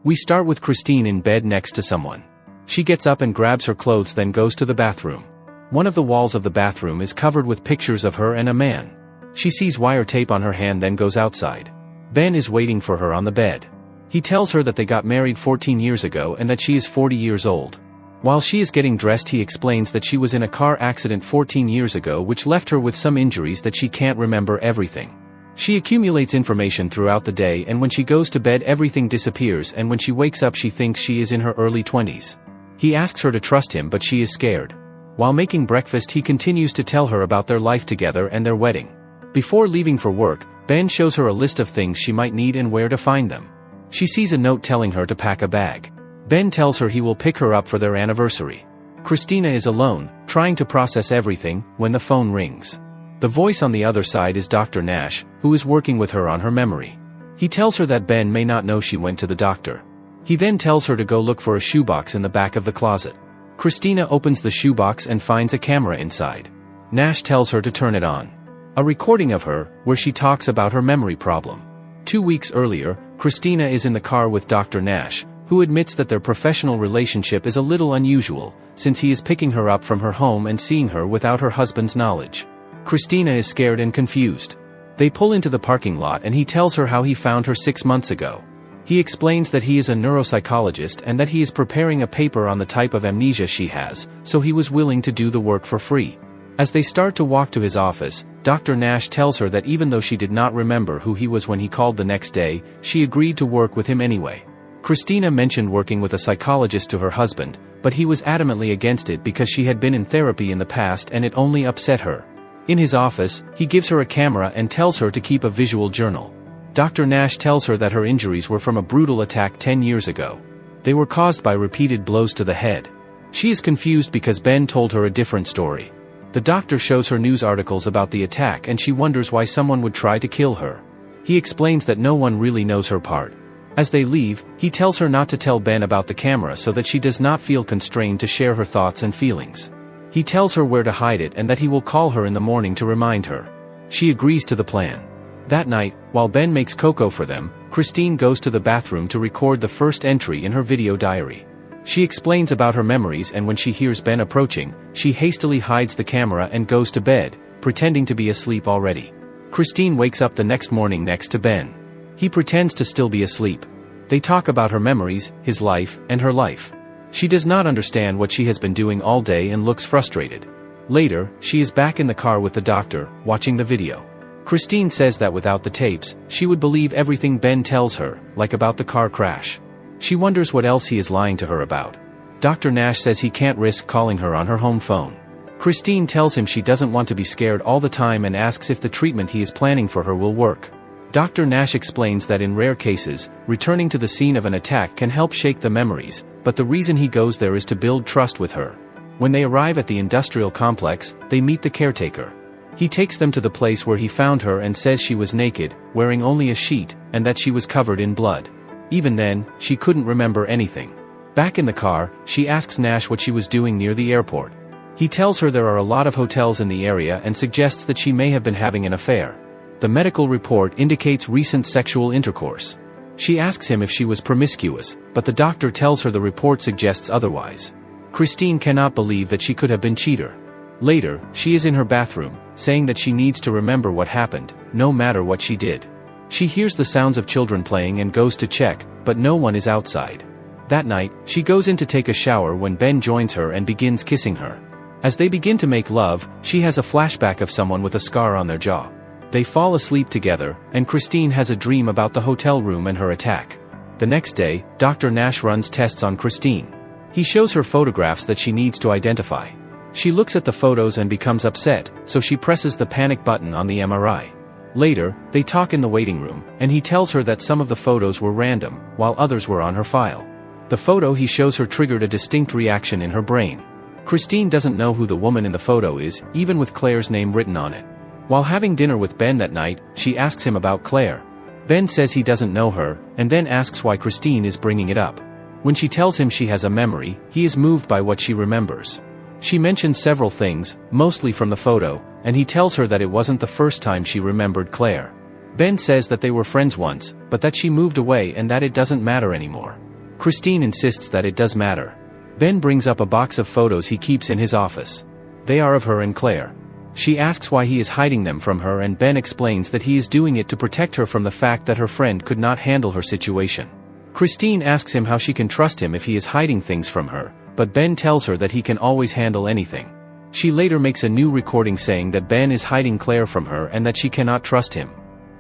We start with Christine in bed next to someone. She gets up and grabs her clothes, then goes to the bathroom. One of the walls of the bathroom is covered with pictures of her and a man. She sees wire tape on her hand, then goes outside. Ben is waiting for her on the bed. He tells her that they got married 14 years ago and that she is 40 years old. While she is getting dressed, he explains that she was in a car accident 14 years ago which left her with some injuries that she can't remember everything. She accumulates information throughout the day, and when she goes to bed everything disappears, and when she wakes up she thinks she is in her early 20s. He asks her to trust him, but she is scared. While making breakfast he continues to tell her about their life together and their wedding. Before leaving for work, Ben shows her a list of things she might need and where to find them. She sees a note telling her to pack a bag. Ben tells her he will pick her up for their anniversary. Christina is alone, trying to process everything, when the phone rings. The voice on the other side is Dr. Nash, who is working with her on her memory. He tells her that Ben may not know she went to the doctor. He then tells her to go look for a shoebox in the back of the closet. Christina opens the shoebox and finds a camera inside. Nash tells her to turn it on. A recording of her, where she talks about her memory problem. 2 weeks earlier, Christina is in the car with Dr. Nash, who admits that their professional relationship is a little unusual, since he is picking her up from her home and seeing her without her husband's knowledge. Christina is scared and confused. They pull into the parking lot and he tells her how he found her 6 months ago. He explains that he is a neuropsychologist and that he is preparing a paper on the type of amnesia she has, so he was willing to do the work for free. As they start to walk to his office, Dr. Nash tells her that even though she did not remember who he was when he called the next day, she agreed to work with him anyway. Christina mentioned working with a psychologist to her husband, but he was adamantly against it because she had been in therapy in the past and it only upset her. In his office, he gives her a camera and tells her to keep a visual journal. Dr. Nash tells her that her injuries were from a brutal attack 10 years ago. They were caused by repeated blows to the head. She is confused because Ben told her a different story. The doctor shows her news articles about the attack and she wonders why someone would try to kill her. He explains that no one really knows her part. As they leave, he tells her not to tell Ben about the camera so that she does not feel constrained to share her thoughts and feelings. He tells her where to hide it and that he will call her in the morning to remind her. She agrees to the plan. That night, while Ben makes cocoa for them, Christine goes to the bathroom to record the first entry in her video diary. She explains about her memories, and when she hears Ben approaching, she hastily hides the camera and goes to bed, pretending to be asleep already. Christine wakes up the next morning next to Ben. He pretends to still be asleep. They talk about her memories, his life, and her life. She does not understand what she has been doing all day and looks frustrated. Later, she is back in the car with the doctor, watching the video. Christine says that without the tapes, she would believe everything Ben tells her, like about the car crash. She wonders what else he is lying to her about. Dr. Nash says he can't risk calling her on her home phone. Christine tells him she doesn't want to be scared all the time and asks if the treatment he is planning for her will work. Dr. Nash explains that in rare cases, returning to the scene of an attack can help shake the memories, but the reason he goes there is to build trust with her. When they arrive at the industrial complex, they meet the caretaker. He takes them to the place where he found her and says she was naked, wearing only a sheet, and that she was covered in blood. Even then, she couldn't remember anything. Back in the car, she asks Nash what she was doing near the airport. He tells her there are a lot of hotels in the area and suggests that she may have been having an affair. The medical report indicates recent sexual intercourse. She asks him if she was promiscuous, but the doctor tells her the report suggests otherwise. Christine cannot believe that she could have been cheater. Later, she is in her bathroom, saying that she needs to remember what happened, no matter what she did. She hears the sounds of children playing and goes to check, but no one is outside. That night, she goes in to take a shower when Ben joins her and begins kissing her. As they begin to make love, she has a flashback of someone with a scar on their jaw. They fall asleep together, and Christine has a dream about the hotel room and her attack. The next day, Dr. Nash runs tests on Christine. He shows her photographs that she needs to identify. She looks at the photos and becomes upset, so she presses the panic button on the MRI. Later, they talk in the waiting room, and he tells her that some of the photos were random, while others were on her file. The photo he shows her triggered a distinct reaction in her brain. Christine doesn't know who the woman in the photo is, even with Claire's name written on it. While having dinner with Ben that night, she asks him about Claire. Ben says he doesn't know her, and then asks why Christine is bringing it up. When she tells him she has a memory, he is moved by what she remembers. She mentions several things, mostly from the photo, and he tells her that it wasn't the first time she remembered Claire. Ben says that they were friends once, but that she moved away and that it doesn't matter anymore. Christine insists that it does matter. Ben brings up a box of photos he keeps in his office. They are of her and Claire. She asks why he is hiding them from her, and Ben explains that he is doing it to protect her from the fact that her friend could not handle her situation. Christine asks him how she can trust him if he is hiding things from her, but Ben tells her that he can always handle anything. She later makes a new recording saying that Ben is hiding Claire from her and that she cannot trust him.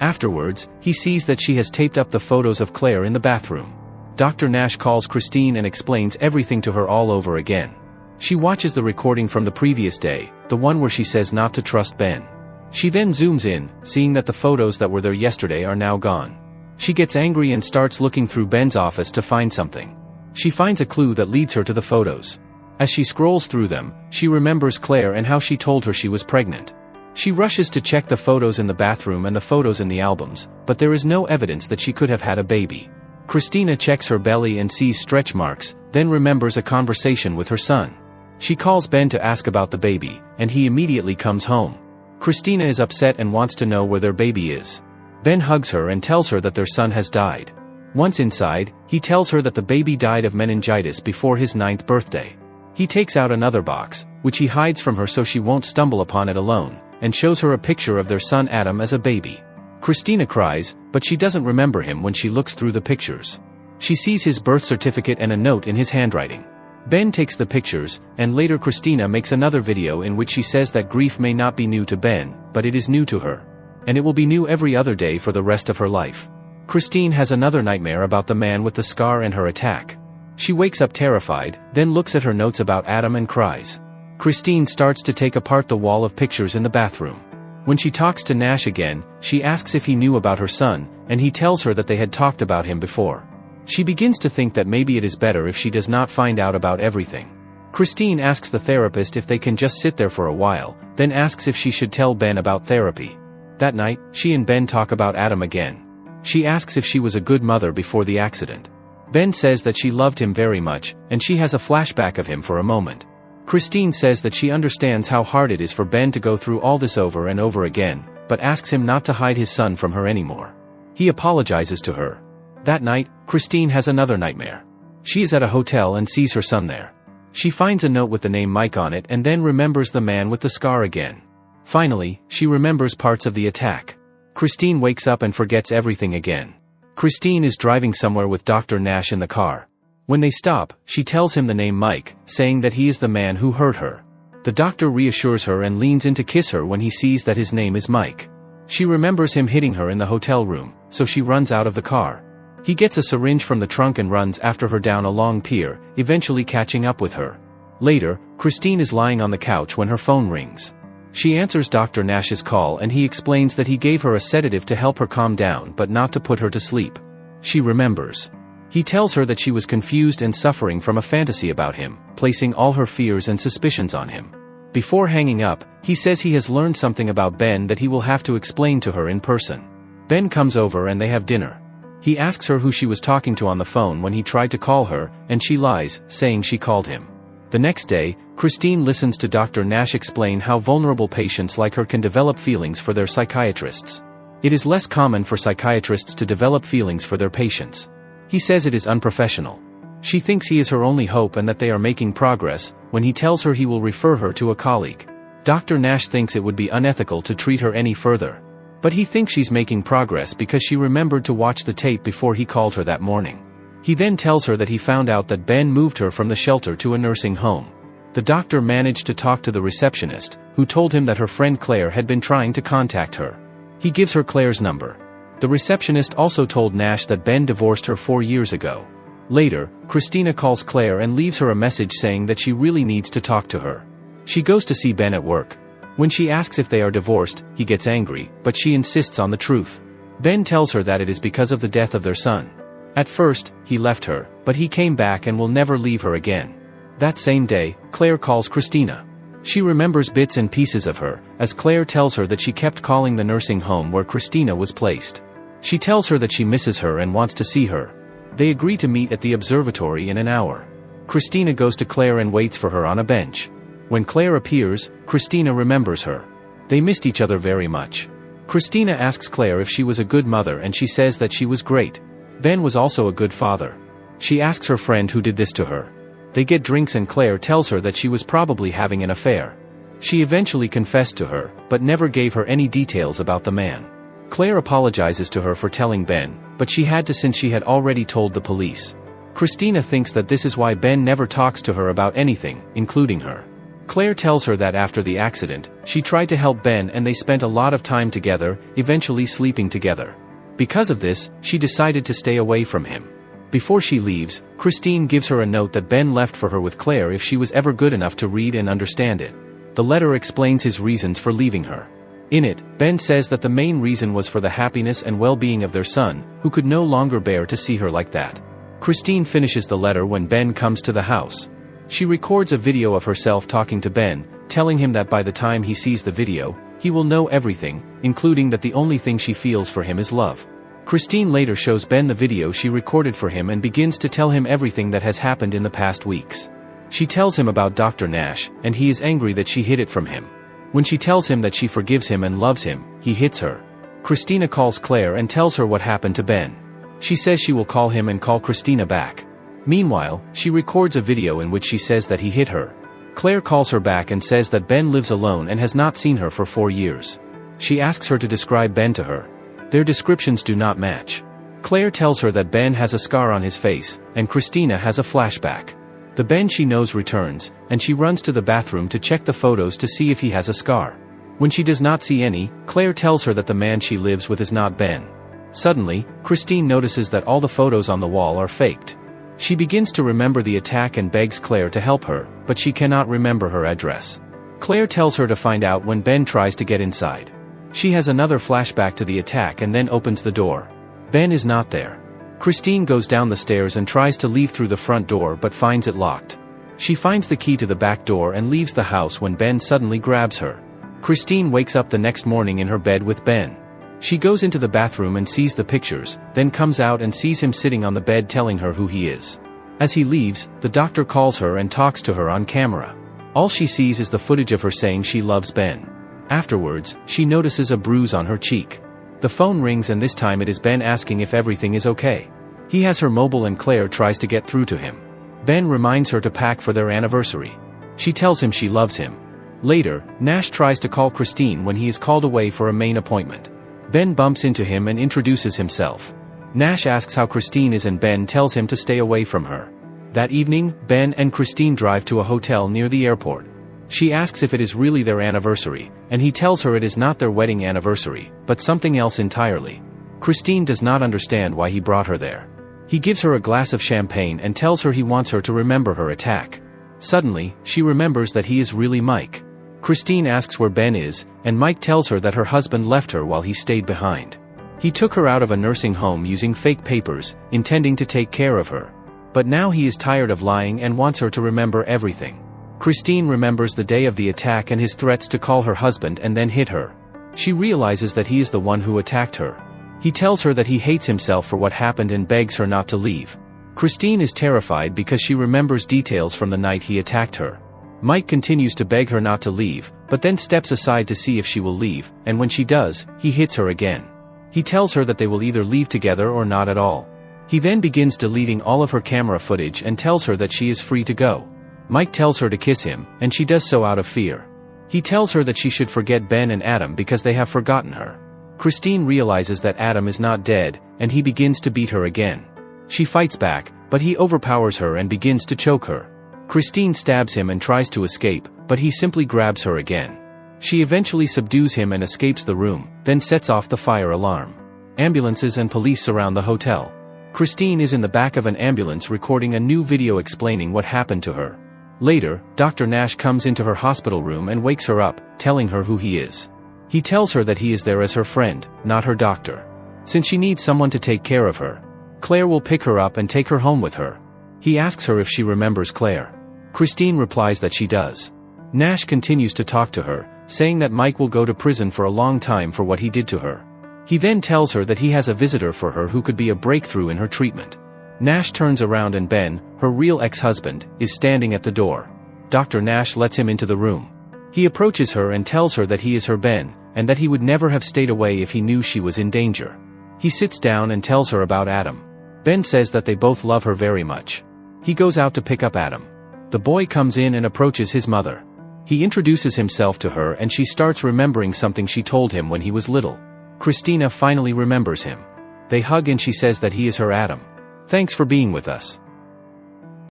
Afterwards, he sees that she has taped up the photos of Claire in the bathroom. Dr. Nash calls Christine and explains everything to her all over again. She watches the recording from the previous day, the one where she says not to trust Ben. She then zooms in, seeing that the photos that were there yesterday are now gone. She gets angry and starts looking through Ben's office to find something. She finds a clue that leads her to the photos. As she scrolls through them, she remembers Claire and how she told her she was pregnant. She rushes to check the photos in the bathroom and the photos in the albums, but there is no evidence that she could have had a baby. Christina checks her belly and sees stretch marks, then remembers a conversation with her son. She calls Ben to ask about the baby, and he immediately comes home. Christina is upset and wants to know where their baby is. Ben hugs her and tells her that their son has died. Once inside, he tells her that the baby died of meningitis before his 9th birthday. He takes out another box, which he hides from her so she won't stumble upon it alone, and shows her a picture of their son Adam as a baby. Christina cries, but she doesn't remember him when she looks through the pictures. She sees his birth certificate and a note in his handwriting. Ben takes the pictures, and later Christina makes another video in which she says that grief may not be new to Ben, but it is new to her. And it will be new every other day for the rest of her life. Christine has another nightmare about the man with the scar and her attack. She wakes up terrified, then looks at her notes about Adam and cries. Christine starts to take apart the wall of pictures in the bathroom. When she talks to Nash again, she asks if he knew about her son, and he tells her that they had talked about him before. She begins to think that maybe it is better if she does not find out about everything. Christine asks the therapist if they can just sit there for a while, then asks if she should tell Ben about therapy. That night, she and Ben talk about Adam again. She asks if she was a good mother before the accident. Ben says that she loved him very much, and she has a flashback of him for a moment. Christine says that she understands how hard it is for Ben to go through all this over and over again, but asks him not to hide his son from her anymore. He apologizes to her. That night, Christine has another nightmare. She is at a hotel and sees her son there. She finds a note with the name Mike on it and then remembers the man with the scar again. Finally, she remembers parts of the attack. Christine wakes up and forgets everything again. Christine is driving somewhere with Dr. Nash in the car. When they stop, she tells him the name Mike, saying that he is the man who hurt her. The doctor reassures her and leans in to kiss her when he sees that his name is Mike. She remembers him hitting her in the hotel room, so she runs out of the car. He gets a syringe from the trunk and runs after her down a long pier, eventually catching up with her. Later, Christine is lying on the couch when her phone rings. She answers Dr. Nash's call and he explains that he gave her a sedative to help her calm down but not to put her to sleep. She remembers. He tells her that she was confused and suffering from a fantasy about him, placing all her fears and suspicions on him. Before hanging up, he says he has learned something about Ben that he will have to explain to her in person. Ben comes over and they have dinner. He asks her who she was talking to on the phone when he tried to call her, and she lies, saying she called him. The next day, Christine listens to Dr. Nash explain how vulnerable patients like her can develop feelings for their psychiatrists. It is less common for psychiatrists to develop feelings for their patients. He says it is unprofessional. She thinks he is her only hope and that they are making progress, when he tells her he will refer her to a colleague. Dr. Nash thinks it would be unethical to treat her any further. But he thinks she's making progress because she remembered to watch the tape before he called her that morning. He then tells her that he found out that Ben moved her from the shelter to a nursing home. The doctor managed to talk to the receptionist, who told him that her friend Claire had been trying to contact her. He gives her Claire's number. The receptionist also told Nash that Ben divorced her 4 years ago. Later, Christina calls Claire and leaves her a message saying that she really needs to talk to her. She goes to see Ben at work. When she asks if they are divorced, he gets angry, but she insists on the truth. Ben tells her that it is because of the death of their son. At first, he left her, but he came back and will never leave her again. That same day, Claire calls Christina. She remembers bits and pieces of her, as Claire tells her that she kept calling the nursing home where Christina was placed. She tells her that she misses her and wants to see her. They agree to meet at the observatory in an hour. Christina goes to Claire and waits for her on a bench. When Claire appears, Christina remembers her. They missed each other very much. Christina asks Claire if she was a good mother and she says that she was great. Ben was also a good father. She asks her friend who did this to her. They get drinks and Claire tells her that she was probably having an affair. She eventually confessed to her, but never gave her any details about the man. Claire apologizes to her for telling Ben, but she had to since she had already told the police. Christina thinks that this is why Ben never talks to her about anything, including her. Claire tells her that after the accident, she tried to help Ben and they spent a lot of time together, eventually sleeping together. Because of this, she decided to stay away from him. Before she leaves, Christine gives her a note that Ben left for her with Claire if she was ever good enough to read and understand it. The letter explains his reasons for leaving her. In it, Ben says that the main reason was for the happiness and well-being of their son, who could no longer bear to see her like that. Christine finishes the letter when Ben comes to the house. She records a video of herself talking to Ben, telling him that by the time he sees the video, he will know everything, including that the only thing she feels for him is love. Christine later shows Ben the video she recorded for him and begins to tell him everything that has happened in the past weeks. She tells him about Dr. Nash, and he is angry that she hid it from him. When she tells him that she forgives him and loves him, he hits her. Christina calls Claire and tells her what happened to Ben. She says she will call him and call Christina back. Meanwhile, she records a video in which she says that he hit her. Claire calls her back and says that Ben lives alone and has not seen her for 4 years. She asks her to describe Ben to her. Their descriptions do not match. Claire tells her that Ben has a scar on his face, and Christina has a flashback. The Ben she knows returns, and she runs to the bathroom to check the photos to see if he has a scar. When she does not see any, Claire tells her that the man she lives with is not Ben. Suddenly, Christine notices that all the photos on the wall are faked. She begins to remember the attack and begs Claire to help her, but she cannot remember her address. Claire tells her to find out when Ben tries to get inside. She has another flashback to the attack and then opens the door. Ben is not there. Christine goes down the stairs and tries to leave through the front door but finds it locked. She finds the key to the back door and leaves the house when Ben suddenly grabs her. Christine wakes up the next morning in her bed with Ben. She goes into the bathroom and sees the pictures, then comes out and sees him sitting on the bed telling her who he is. As he leaves, the doctor calls her and talks to her on camera. All she sees is the footage of her saying she loves Ben. Afterwards, she notices a bruise on her cheek. The phone rings and this time it is Ben asking if everything is okay. He has her mobile and Claire tries to get through to him. Ben reminds her to pack for their anniversary. She tells him she loves him. Later, Nash tries to call Christine when he is called away for a main appointment. Ben bumps into him and introduces himself. Nash asks how Christine is and Ben tells him to stay away from her. That evening, Ben and Christine drive to a hotel near the airport. She asks if it is really their anniversary, and he tells her it is not their wedding anniversary, but something else entirely. Christine does not understand why he brought her there. He gives her a glass of champagne and tells her he wants her to remember her attack. Suddenly, she remembers that he is really Mike. Christine asks where Ben is, and Mike tells her that her husband left her while he stayed behind. He took her out of a nursing home using fake papers, intending to take care of her. But now he is tired of lying and wants her to remember everything. Christine remembers the day of the attack and his threats to call her husband and then hit her. She realizes that he is the one who attacked her. He tells her that he hates himself for what happened and begs her not to leave. Christine is terrified because she remembers details from the night he attacked her. Mike continues to beg her not to leave, but then steps aside to see if she will leave, and when she does, he hits her again. He tells her that they will either leave together or not at all. He then begins deleting all of her camera footage and tells her that she is free to go. Mike tells her to kiss him, and she does so out of fear. He tells her that she should forget Ben and Adam because they have forgotten her. Christine realizes that Adam is not dead, and he begins to beat her again. She fights back, but he overpowers her and begins to choke her. Christine stabs him and tries to escape, but he simply grabs her again. She eventually subdues him and escapes the room, then sets off the fire alarm. Ambulances and police surround the hotel. Christine is in the back of an ambulance recording a new video explaining what happened to her. Later, Dr. Nash comes into her hospital room and wakes her up, telling her who he is. He tells her that he is there as her friend, not her doctor. Since she needs someone to take care of her, Claire will pick her up and take her home with her. He asks her if she remembers Claire. Christine replies that she does. Nash continues to talk to her, saying that Mike will go to prison for a long time for what he did to her. He then tells her that he has a visitor for her who could be a breakthrough in her treatment. Nash turns around and Ben, her real ex-husband, is standing at the door. Dr. Nash lets him into the room. He approaches her and tells her that he is her Ben, and that he would never have stayed away if he knew she was in danger. He sits down and tells her about Adam. Ben says that they both love her very much. He goes out to pick up Adam. The boy comes in and approaches his mother. He introduces himself to her and she starts remembering something she told him when he was little. Christina finally remembers him. They hug and she says that he is her Adam. Thanks for being with us.